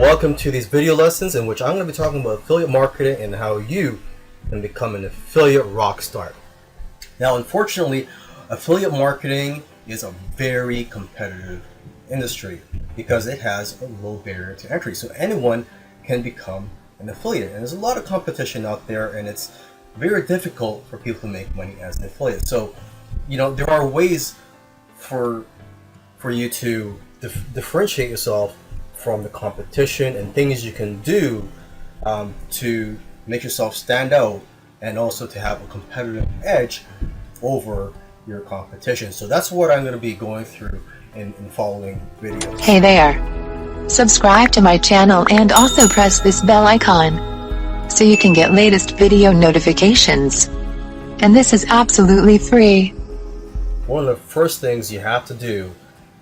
welcome to these video lessons in which I'm going to be talking about affiliate marketing and how you can become an affiliate rock star. Now, unfortunately, affiliate marketing is a very competitive industry because it has a low barrier to entry. So anyone can become an affiliate, and there's a lot of competition out there, and it's very difficult for people to make money as an affiliate. So, there are ways for you to differentiate yourself from the competition and things you can do to make yourself stand out and also to have a competitive edge over your competition. So that's what I'm going to be going through in following videos. Hey there! Subscribe to my channel and also press this bell icon so you can get latest video notifications. And this is absolutely free. One of the first things you have to do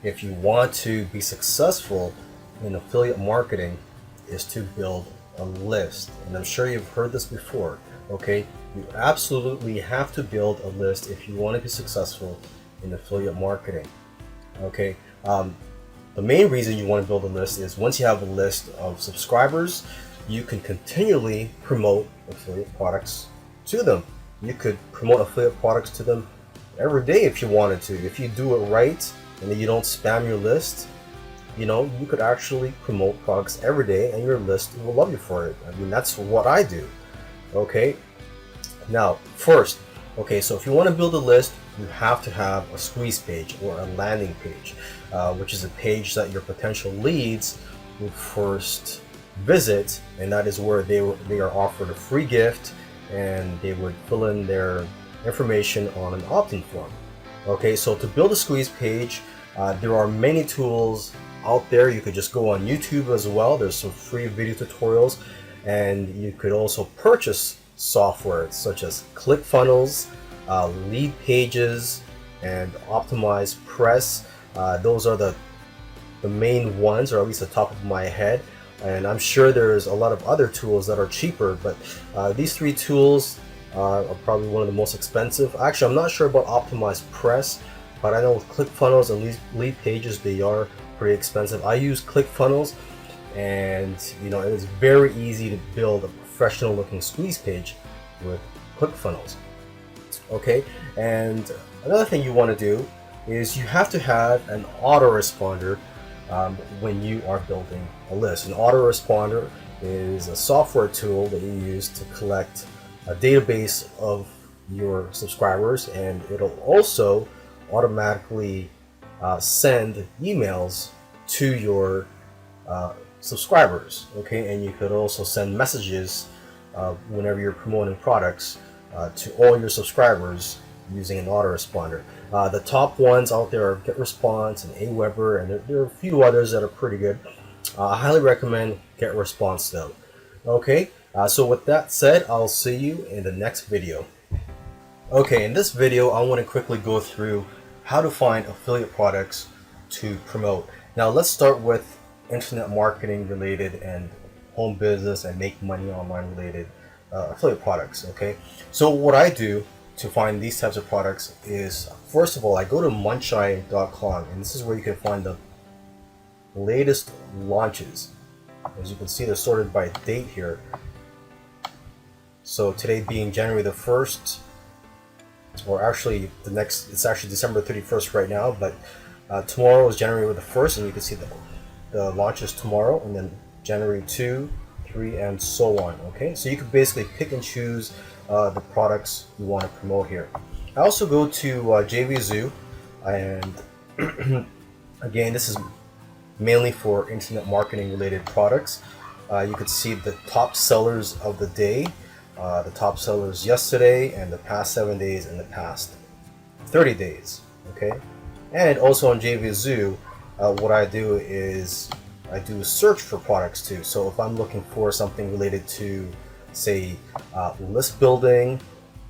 if you want to be successful in affiliate marketing is to build a list. And I'm sure you've heard this before, okay? You absolutely have to build a list if you want to be successful in affiliate marketing, okay? The main reason you want to build a list is once you have a list of subscribers, you can continually promote affiliate products to them. You could promote affiliate products to them every day if you wanted to. If you do it right and then you don't spam your list, you could actually promote products every day and your list will love you for it. I mean, that's what I do. Okay. Now, first, so if you want to build a list, you have to have a squeeze page or a landing page, which is a page that your potential leads will first visit, and that is where they are offered a free gift and they would fill in their information on an opt-in form. Okay, so to build a squeeze page, there are many tools out there. You could just go on YouTube as well. There's some free video tutorials, and you could also purchase software such as ClickFunnels, Lead Pages, and OptimizePress. Those are the main ones, or at least the top of my head. And I'm sure there's a lot of other tools that are cheaper, but these three tools are probably one of the most expensive. Actually, I'm not sure about OptimizePress, but I know with ClickFunnels and Lead Pages, they are pretty expensive. I use ClickFunnels, and it is very easy to build a professional looking squeeze page with ClickFunnels. Okay, and another thing you want to do is you have to have an autoresponder when you are building a list. An autoresponder is a software tool that you use to collect a database of your subscribers, and it'll also automatically send emails to your subscribers, okay? And you could also send messages whenever you're promoting products to all your subscribers using an autoresponder. The top ones out there are GetResponse and Aweber, and there are a few others that are pretty good. I highly recommend GetResponse though. Okay, so with that said, I'll see you in the next video. Okay, in this video, I want to quickly go through how to find affiliate products to promote. Now let's start with internet marketing related and home business and make money online related affiliate products. Okay, so what I do to find these types of products is, first of all, I go to Muncheye.com, and this is where you can find the latest launches. As you can see, they're sorted by date here. So today being January the 1st, or actually it's actually December 31st right now, but tomorrow is January the 1st, and you can see the launches tomorrow, and then January 2, 3, and so on. Okay, so you can basically pick and choose the products you want to promote here. I also go to JVZoo, and again, this is mainly for internet marketing related products. You could see the top sellers of the day, the top sellers yesterday, and the past 7 days, and the past 30 days. Okay, and also on JVZoo, what I do is I do a search for products too. So if I'm looking for something related to, say, list building,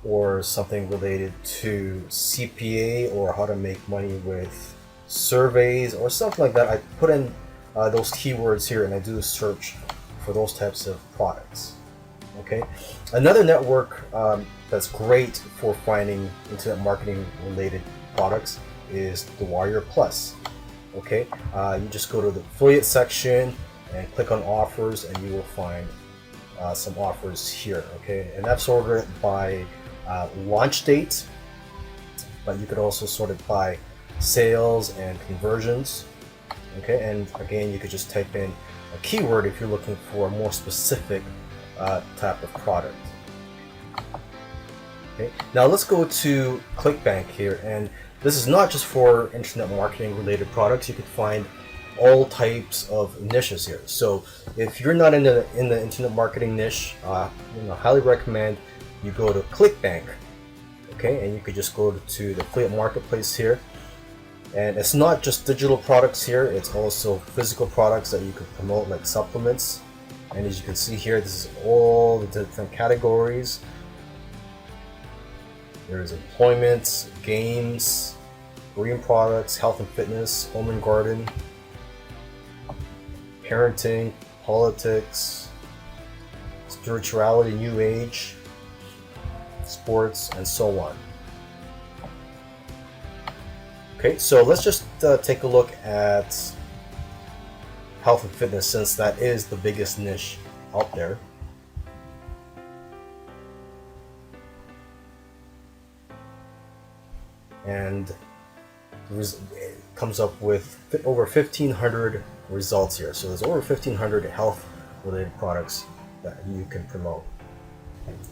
or something related to CPA, or how to make money with surveys or something like that, I put in those keywords here and I do a search for those types of products. Okay, another network that's great for finding internet marketing related products is the Warrior Plus. Okay, you just go to the affiliate section and click on offers, and you will find some offers here. Okay, and I've sorted it by launch date, but you could also sort it by sales and conversions. Okay, and again, you could just type in a keyword if you're looking for a more specific type of product. Okay, now let's go to ClickBank here, and this is not just for internet marketing related products. You can find all types of niches here. So if you're not in the internet marketing niche, highly recommend you go to ClickBank. Okay, and you could just go to the affiliate marketplace here. And it's not just digital products here, it's also physical products that you could promote, like supplements. And as you can see here, this is all the different categories. There's employment, games, green products, health and fitness, home and garden, parenting, politics, spirituality, new age, sports, and so on. Okay, so let's just take a look at health and fitness, since that is the biggest niche out there. And it comes up with over 1,500 results here. So there's over 1,500 health related products that you can promote.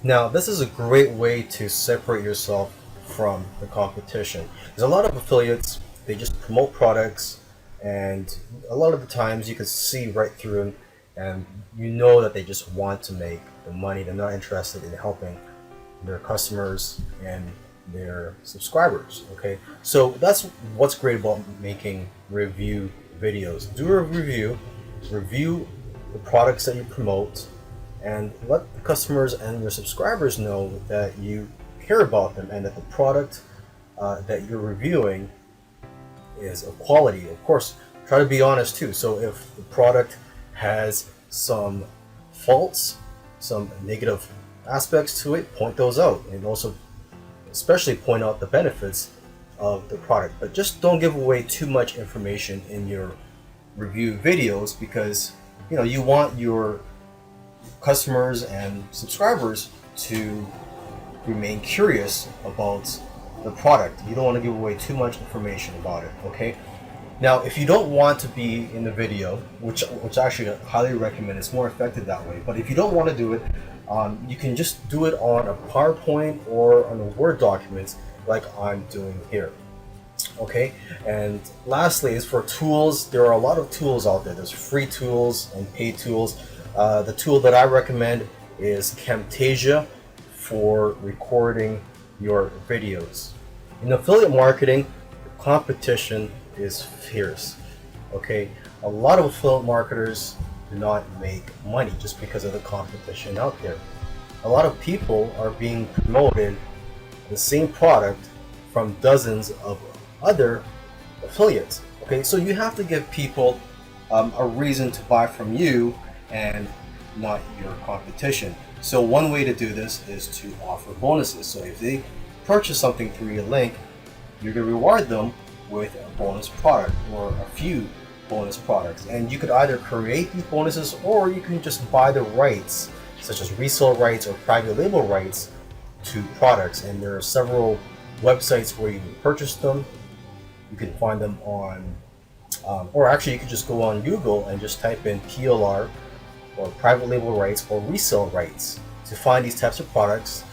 Now, this is a great way to separate yourself from the competition. There's a lot of affiliates, they just promote products, and a lot of the times you can see right through them, and you know that they just want to make the money. They're not interested in helping their customers and their subscribers. Okay, so that's what's great about making review videos. Do a review the products that you promote, and let the customers and your subscribers know that you care about them and that the product that you're reviewing is of quality. Of course, try to be honest too. So if the product has some faults, some negative aspects to it, point those out, and also especially point out the benefits of the product. But just don't give away too much information in your review videos, because you want your customers and subscribers to remain curious about the product. You don't want to give away too much information about it. Okay, now if you don't want to be in the video, which actually I highly recommend, it's more effective that way, but if you don't want to do it, you can just do it on a PowerPoint or on a Word document like I'm doing here. Okay, and lastly is for tools. There are a lot of tools out there. There's free tools and paid tools. The tool that I recommend is Camtasia for recording your videos. In affiliate marketing, the competition is fierce. Okay, a lot of affiliate marketers do not make money just because of the competition out there. A lot of people are being promoted the same product from dozens of other affiliates. Okay, so you have to give people a reason to buy from you and not your competition. So one way to do this is to offer bonuses. So if they purchase something through your link, you're going to reward them with a bonus product or a few bonus products. And you could either create these bonuses, or you can just buy the rights, such as resale rights or private label rights to products. And there are several websites where you can purchase them. You can find them on, or actually you could just go on Google and just type in PLR or private label rights or resale rights to find these types of products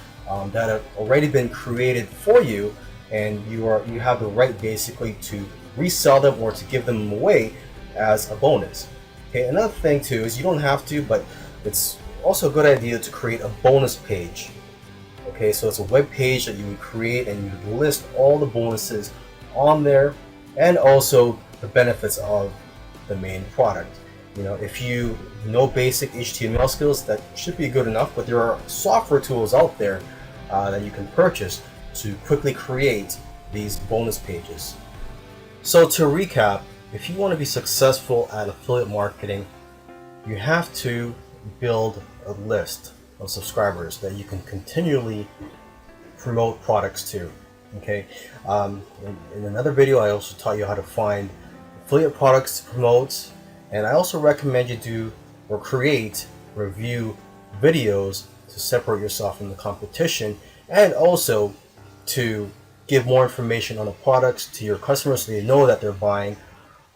that have already been created for you, and you have the right basically to resell them or to give them away as a bonus. Okay, another thing too is you don't have to, but it's also a good idea to create a bonus page. Okay, so it's a web page that you would create, and you would list all the bonuses on there and also the benefits of the main product. If you know basic HTML skills, that should be good enough, but there are software tools out there that you can purchase to quickly create these bonus pages. So to recap, if you want to be successful at affiliate marketing, you have to build a list of subscribers that you can continually promote products to. Okay, in another video I also taught you how to find affiliate products to promote And I also recommend you do or create review videos to separate yourself from the competition, and also to give more information on the products to your customers so they know that they're buying,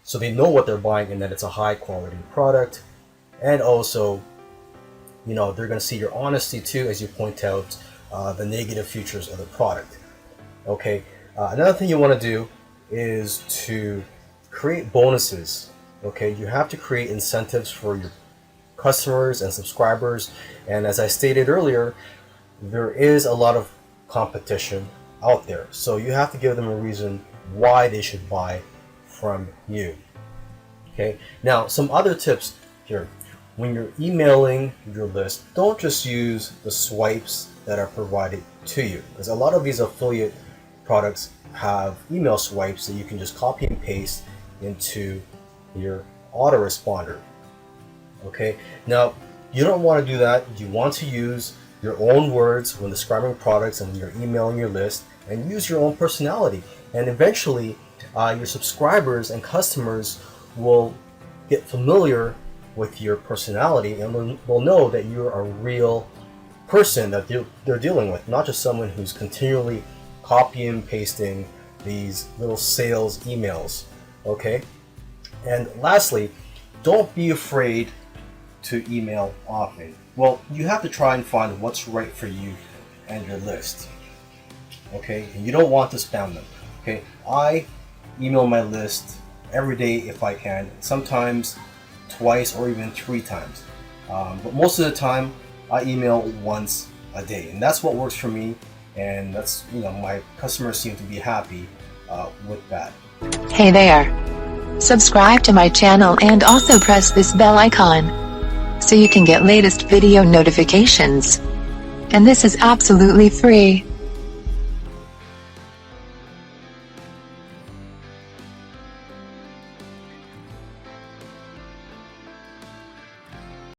so they know what they're buying and that it's a high quality product. And also, you know, they're going to see your honesty too as you point out the negative features of the product. Okay, another thing you want to do is to create bonuses. Okay, you have to create incentives for your customers and subscribers, and as I stated earlier, there is a lot of competition out there, so you have to give them a reason why they should buy from you. Okay, now some other tips here. When you're emailing your list, don't just use the swipes that are provided to you, because a lot of these affiliate products have email swipes that you can just copy and paste into your autoresponder. Okay, now you don't want to do that. You want to use your own words when describing products and when you're emailing your list, and use your own personality, and eventually your subscribers and customers will get familiar with your personality and will know that you're a real person that they're dealing with, not just someone who's continually copying and pasting these little sales emails. Okay, and lastly, don't be afraid to email often. Well, you have to try and find what's right for you and your list. Okay, and you don't want to spam them. Okay, I email my list every day if I can, sometimes twice or even 3 times. But most of the time I email once a day, and that's what works for me, and that's, you know, my customers seem to be happy with that. Hey there. Subscribe to my channel and also press this bell icon so you can get latest video notifications. And this is absolutely free.